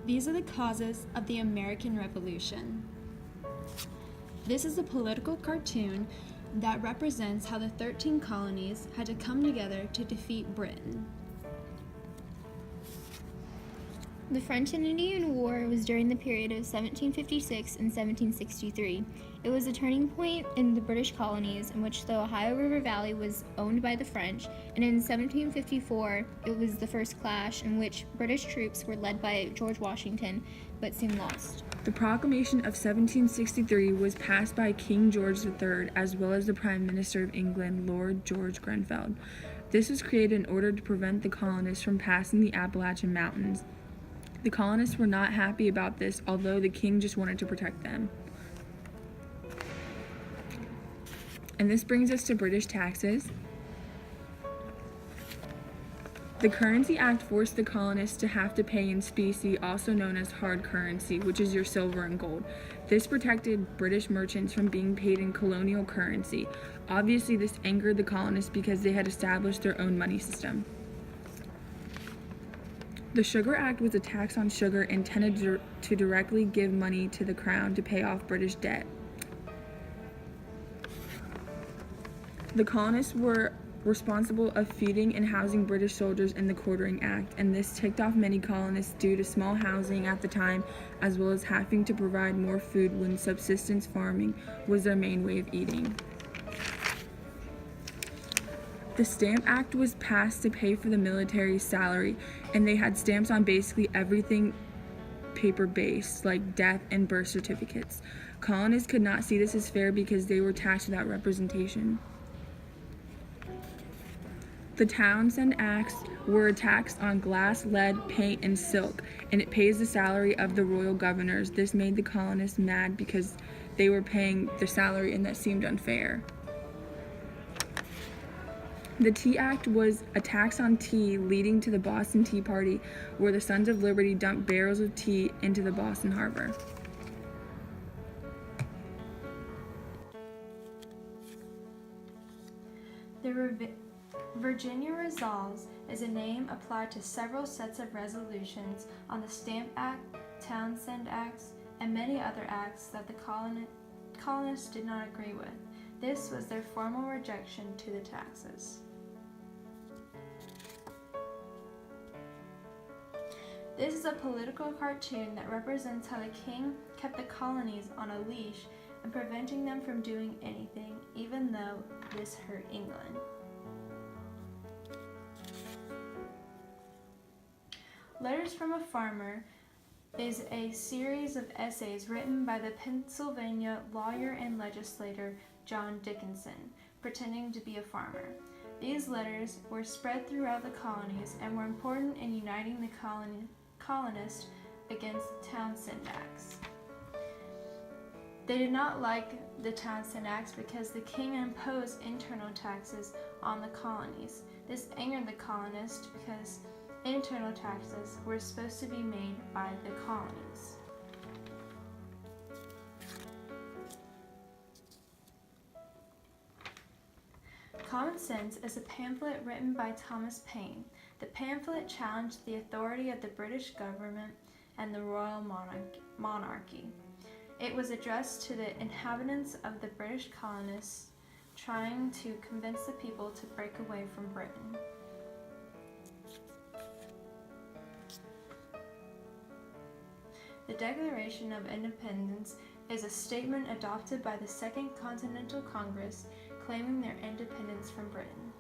These are the causes of the American Revolution. This is a political cartoon that represents how the 13 colonies had to come together to defeat Britain. The French and Indian War was during the period of 1756 and 1763. It was a turning point in the British colonies in which the Ohio River Valley was owned by the French, and in 1754 it was the first clash in which British troops were led by George Washington but soon lost. The Proclamation of 1763 was passed by King George III as well as the Prime Minister of England, Lord George Grenfell. This was created in order to prevent the colonists from passing the Appalachian Mountains. The colonists were not happy about this, although the king just wanted to protect them. And this brings us to British taxes. The Currency Act forced the colonists to have to pay in specie, also known as hard currency, which is your silver and gold. This protected British merchants from being paid in colonial currency. Obviously, this angered the colonists because they had established their own money system. The Sugar Act was a tax on sugar intended to directly give money to the crown to pay off British debt. The colonists were responsible of feeding and housing British soldiers in the Quartering Act, and this ticked off many colonists due to small housing at the time, as well as having to provide more food when subsistence farming was their main way of eating. The Stamp Act was passed to pay for the military's salary, and they had stamps on basically everything paper-based, like death and birth certificates. Colonists could not see this as fair because they were taxed without representation. The Townshend Acts were a tax on glass, lead, paint, and silk, and it pays the salary of the royal governors. This made the colonists mad because they were paying the salary and that seemed unfair. The Tea Act was a tax on tea, leading to the Boston Tea Party, where the Sons of Liberty dumped barrels of tea into the Boston Harbor. The Virginia Resolves is a name applied to several sets of resolutions on the Stamp Act, Townshend Acts, and many other acts that the colonists did not agree with. This was their formal rejection to the taxes. This is a political cartoon that represents how the king kept the colonies on a leash and preventing them from doing anything, even though this hurt England. Letters from a Farmer is a series of essays written by the Pennsylvania lawyer and legislator John Dickinson, pretending to be a farmer. These letters were spread throughout the colonies and were important in uniting the colonists against the Townshend Acts. They did not like the Townshend Acts because the king imposed internal taxes on the colonies. This angered the colonists because internal taxes were supposed to be made by the colonies. Common Sense is a pamphlet written by Thomas Paine. The pamphlet challenged the authority of the British government and the royal monarchy. It was addressed to the inhabitants of the British colonists, trying to convince the people to break away from Britain. The Declaration of Independence is a statement adopted by the Second Continental Congress claiming their independence from Britain.